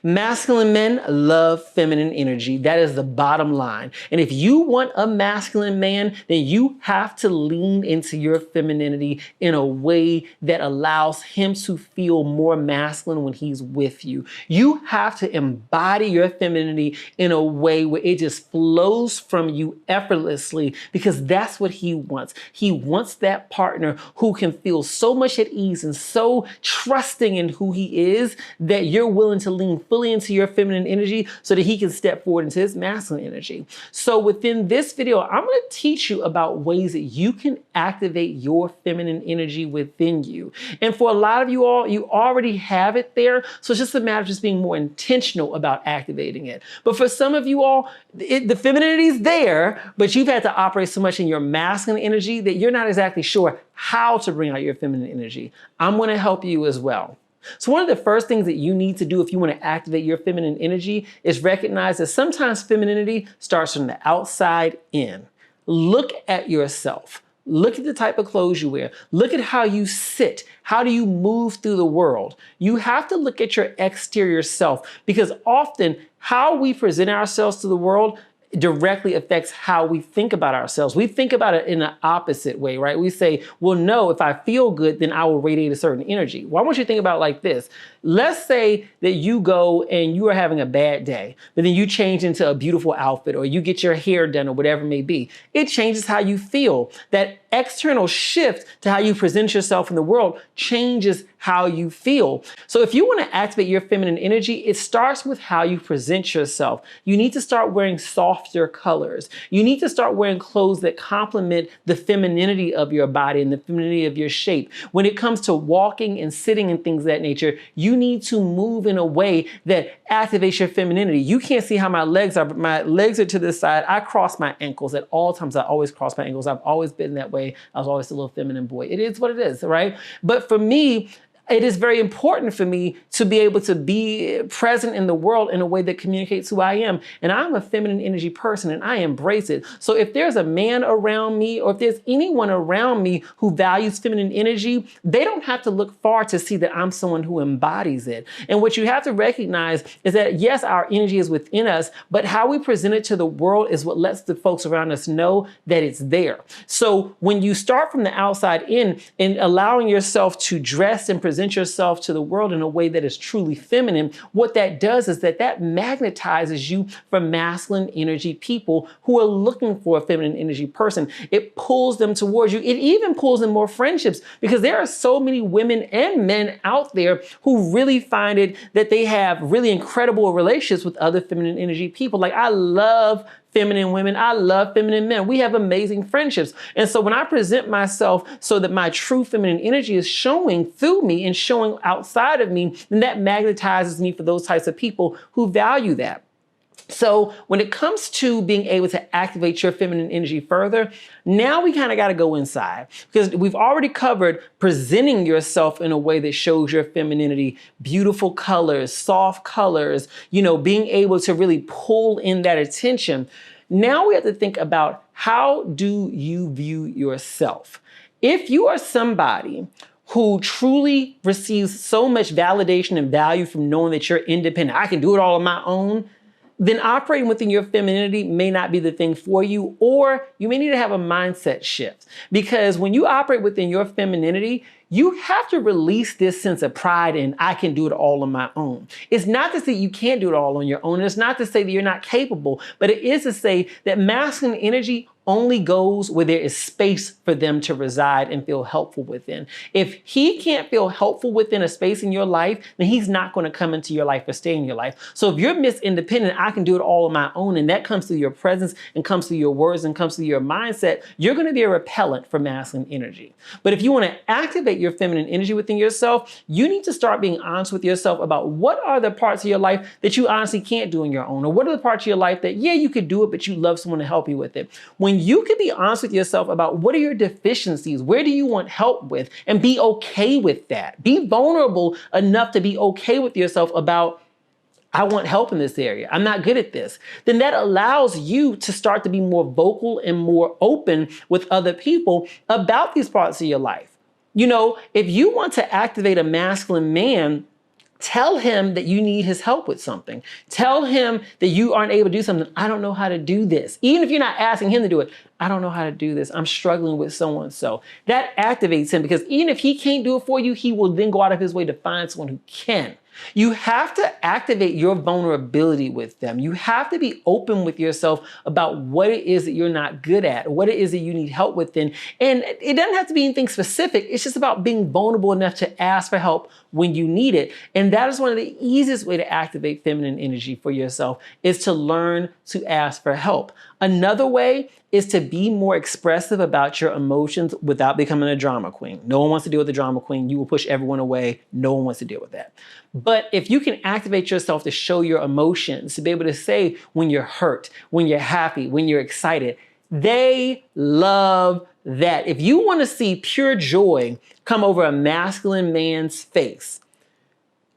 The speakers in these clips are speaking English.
Masculine men love feminine energy. That is the bottom line. And if you want a masculine man, then you have to lean into your femininity in a way that allows him to feel more masculine when he's with you. You have to embody your femininity in a way where it just flows from you effortlessly, because that's what he wants. He wants that partner who can feel so much at ease and so trusting in who he is that you're willing to lean fully into your feminine energy so that he can step forward into his masculine energy. So within this video, I'm going to teach you about ways that you can activate your feminine energy within you. And for a lot of you all, you already have it there. So it's just a matter of just being more intentional about activating it. But for some of you all, the femininity is there, but you've had to operate so much in your masculine energy that you're not exactly sure how to bring out your feminine energy. I'm going to help you as well. So one of the first things that you need to do if you want to activate your feminine energy is recognize that sometimes femininity starts from the outside in. Look at yourself. Look at the type of clothes you wear. Look at how you sit. How do you move through the world? You have to look at your exterior self, because often how we present ourselves to the world directly affects how we think about ourselves. We think about it in an opposite way, right? We say, well, no, if I feel good, then I will radiate a certain energy. Well, I want you to think about it like this. Let's say that you go and you are having a bad day, but then you change into a beautiful outfit, or you get your hair done, or whatever it may be. It changes how you feel. That external shift to how you present yourself in the world changes how you feel. So if you want to activate your feminine energy, it starts with how you present yourself. You need to start wearing softer colors. You need to start wearing clothes that complement the femininity of your body and the femininity of your shape. When it comes to walking and sitting and things of that nature, you need to move in a way that activates your femininity. You can't see how my legs are, but my legs are to the side. I cross my ankles at all times. I always cross my ankles. I've always been that way. I was always a little feminine boy. It is what it is, right? But for me, it is very important for me to be able to be present in the world in a way that communicates who I am. And I'm a feminine energy person, and I embrace it. So if there's a man around me, or if there's anyone around me who values feminine energy, they don't have to look far to see that I'm someone who embodies it. And what you have to recognize is that, yes, our energy is within us, but how we present it to the world is what lets the folks around us know that it's there. So when you start from the outside in and allowing yourself to dress and present yourself to the world in a way that is truly feminine, what that does is that magnetizes you for masculine energy people who are looking for a feminine energy person. It pulls them towards you. It even pulls in more friendships, because there are so many women and men out there who really find it that they have really incredible relationships with other feminine energy people. Like, I love feminine women. I love feminine men. We have amazing friendships. And so when I present myself so that my true feminine energy is showing through me and showing outside of me, then that magnetizes me for those types of people who value that. So when it comes to being able to activate your feminine energy further, now we kind of got to go inside, because we've already covered presenting yourself in a way that shows your femininity, beautiful colors, soft colors, being able to really pull in that attention. Now we have to think about, how do you view yourself? If you are somebody who truly receives so much validation and value from knowing that you're independent, I can do it all on my own, then operating within your femininity may not be the thing for you, or you may need to have a mindset shift. Because when you operate within your femininity, you have to release this sense of pride in, I can do it all on my own. It's not to say you can't do it all on your own. It's not to say that you're not capable, but it is to say that masculine energy only goes where there is space for them to reside and feel helpful within. If he can't feel helpful within a space in your life, then he's not going to come into your life or stay in your life. So if you're Miss Independent, I can do it all on my own, and that comes through your presence and comes through your words and comes through your mindset, you're going to be a repellent for masculine energy. But if you want to activate your feminine energy within yourself, you need to start being honest with yourself about what are the parts of your life that you honestly can't do on your own, or what are the parts of your life that, yeah, you could do it, but you love someone to help you with it. When you can be honest with yourself about what are your deficiencies, where do you want help with, and be okay with that. Be vulnerable enough to be okay with yourself about, I want help in this area, I'm not good at this. Then that allows you to start to be more vocal and more open with other people about these parts of your life. If you want to activate a masculine man, Tell him that you need his help with something. Tell him that you aren't able to do something. I don't know how to do this. Even if you're not asking him to do it, I don't know how to do this. I'm struggling with so-and-so. That activates him, because even if he can't do it for you, he will then go out of his way to find someone who can. You have to activate your vulnerability with them. You have to be open with yourself about what it is that you're not good at, what it is that you need help with. And it doesn't have to be anything specific. It's just about being vulnerable enough to ask for help when you need it. And that is one of the easiest way to activate feminine energy for yourself, is to learn to ask for help. Another way is to be more expressive about your emotions without becoming a drama queen. No one wants to deal with the drama queen. You will push everyone away. No one wants to deal with that. But if you can activate yourself to show your emotions, to be able to say when you're hurt, when you're happy, when you're excited, they love that. If you want to see pure joy come over a masculine man's face,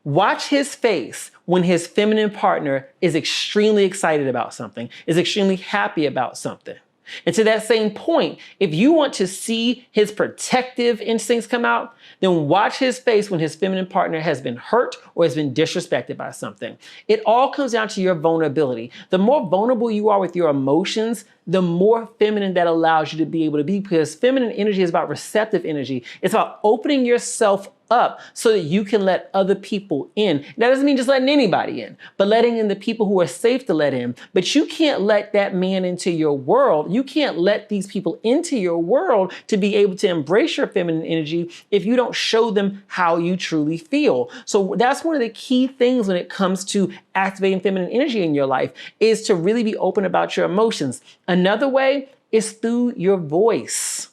watch his face when his feminine partner is extremely excited about something, is extremely happy about something. And to that same point, if you want to see his protective instincts come out, then watch his face when his feminine partner has been hurt or has been disrespected by something. It all comes down to your vulnerability. The more vulnerable you are with your emotions, the more feminine that allows you to be able to be, because feminine energy is about receptive energy. It's about opening yourself up so that you can let other people in. That doesn't mean just letting anybody in, but letting in the people who are safe to let in. But you can't let that man into your world. You can't let these people into your world to be able to embrace your feminine energy if you don't show them how you truly feel. So that's one of the key things when it comes to activating feminine energy in your life, is to really be open about your emotions. Another way is through your voice.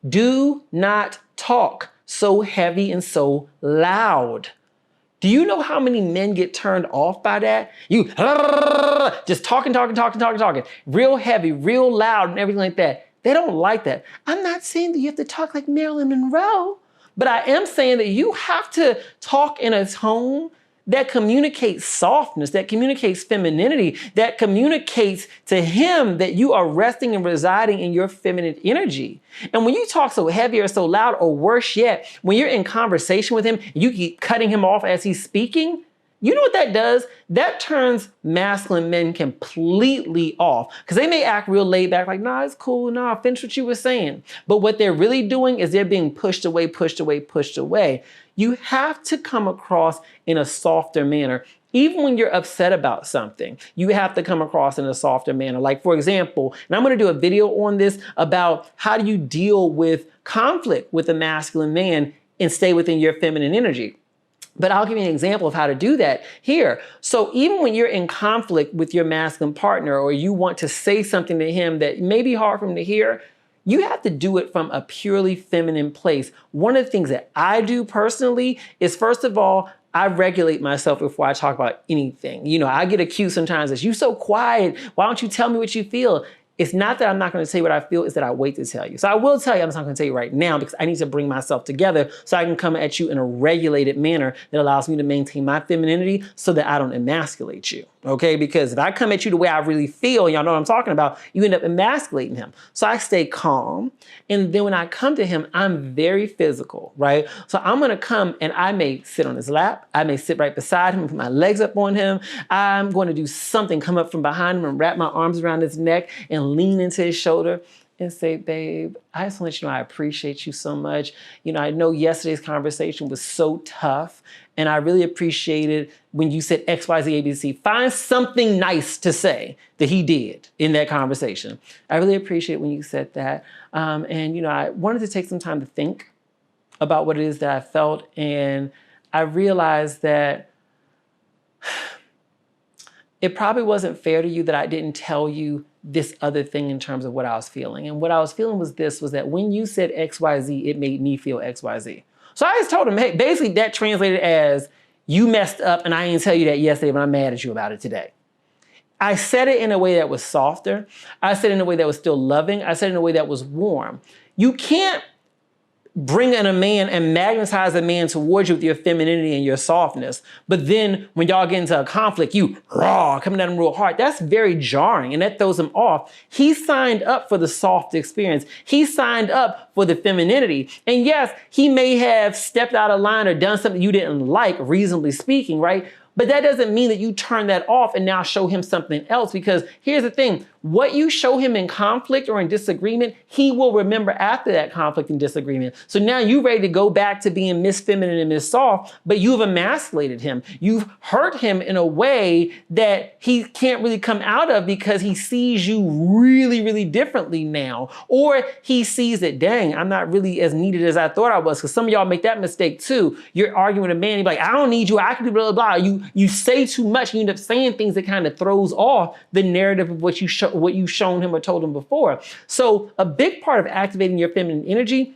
Do not talk so heavy and so loud. Do you know how many men get turned off by that? You just talking, real heavy, real loud and everything like that. They don't like that. I'm not saying that you have to talk like Marilyn Monroe, but I am saying that you have to talk in a tone that communicates softness, that communicates femininity, that communicates to him that you are resting and residing in your feminine energy. And when you talk so heavy or so loud, or worse yet, when you're in conversation with him, you keep cutting him off as he's speaking, you know what that does? That turns masculine men completely off, because they may act real laid back, like, nah, it's cool, nah, finish what you were saying. But what they're really doing is they're being pushed away, pushed away, pushed away. You have to come across in a softer manner. Even when you're upset about something, you have to come across in a softer manner. Like, for example, and I'm going to do a video on this about how do you deal with conflict with a masculine man and stay within your feminine energy. But I'll give you an example of how to do that here. So even when you're in conflict with your masculine partner, or you want to say something to him that may be hard for him to hear, you have to do it from a purely feminine place. One of the things that I do personally is, first of all, I regulate myself before I talk about anything. You know, I get accused sometimes as, you so quiet, why don't you tell me what you feel? It's not that I'm not going to tell you what I feel, it's that I wait to tell you. So I will tell you, I'm just not going to tell you right now, because I need to bring myself together so I can come at you in a regulated manner that allows me to maintain my femininity so that I don't emasculate you. Okay, because if I come at you the way I really feel, y'all know what I'm talking about, you end up emasculating him. So I stay calm. And then when I come to him, I'm very physical, right? So I'm going to come and I may sit on his lap. I may sit right beside him and put my legs up on him. I'm going to do something, come up from behind him and wrap my arms around his neck and lean into his shoulder and say, babe, I just want to let you know I appreciate you so much. You know, I know yesterday's conversation was so tough, and I really appreciated when you said X, Y, Z, A, B, C. Find something nice to say that he did in that conversation. I really appreciate when you said that. And, you know, I wanted to take some time to think about what it is that I felt. And I realized that it probably wasn't fair to you that I didn't tell you this other thing in terms of what I was feeling. And what I was feeling was that when you said X, Y, Z, it made me feel X, Y, Z. So I just told him, hey, basically that translated as, you messed up and I didn't tell you that yesterday, but I'm mad at you about it today. I said it in a way that was softer. I said it in a way that was still loving. I said it in a way that was warm. You can't bring in a man and magnetize a man towards you with your femininity and your softness. But then when y'all get into a conflict, you raw, coming at him real hard. That's very jarring and that throws him off. He signed up for the soft experience. He signed up for the femininity. And yes, he may have stepped out of line or done something you didn't like, reasonably speaking, right? But that doesn't mean that you turn that off and now show him something else, because here's the thing, what you show him in conflict or in disagreement, he will remember after that conflict and disagreement. So now you're ready to go back to being Miss Feminine and Miss Soft, but you've emasculated him. You've hurt him in a way that he can't really come out of because he sees you really, really differently now. Or he sees that, dang, I'm not really as needed as I thought I was. Because some of y'all make that mistake too. You're arguing with a man, you're like, I don't need you, I can do blah, blah, blah. You say too much, you end up saying things that kind of throws off the narrative of what you've shown him or told him before. So a big part of activating your feminine energy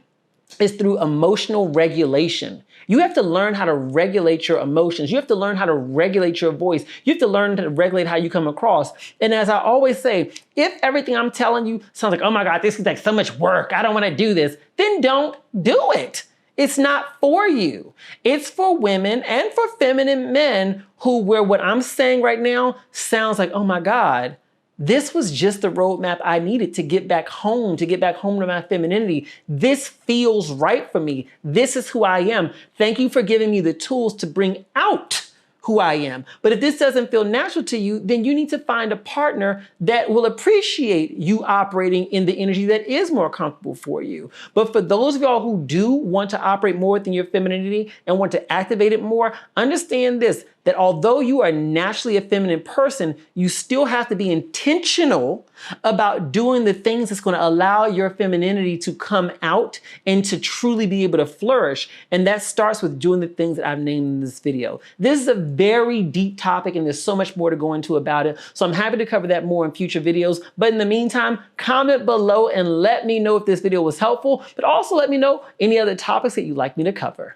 is through emotional regulation. You have to learn how to regulate your emotions. You have to learn how to regulate your voice. You have to learn how to regulate how you come across. And as I always say, if everything I'm telling you sounds like, oh my God, this is like so much work, I don't want to do this, then don't do it. It's not for you. It's for women and for feminine men where what I'm saying right now sounds like, oh my God, this was just the roadmap I needed to get back home to my femininity. This feels right for me. This is who I am. Thank you for giving me the tools to bring out who I am. But if this doesn't feel natural to you, then you need to find a partner that will appreciate you operating in the energy that is more comfortable for you. But for those of y'all who do want to operate more within your femininity and want to activate it more, understand this, that although you are naturally a feminine person, you still have to be intentional about doing the things that's going to allow your femininity to come out and to truly be able to flourish. And that starts with doing the things that I've named in this video. This is a very deep topic and there's so much more to go into about it. So I'm happy to cover that more in future videos. But in the meantime, comment below and let me know if this video was helpful, but also let me know any other topics that you'd like me to cover.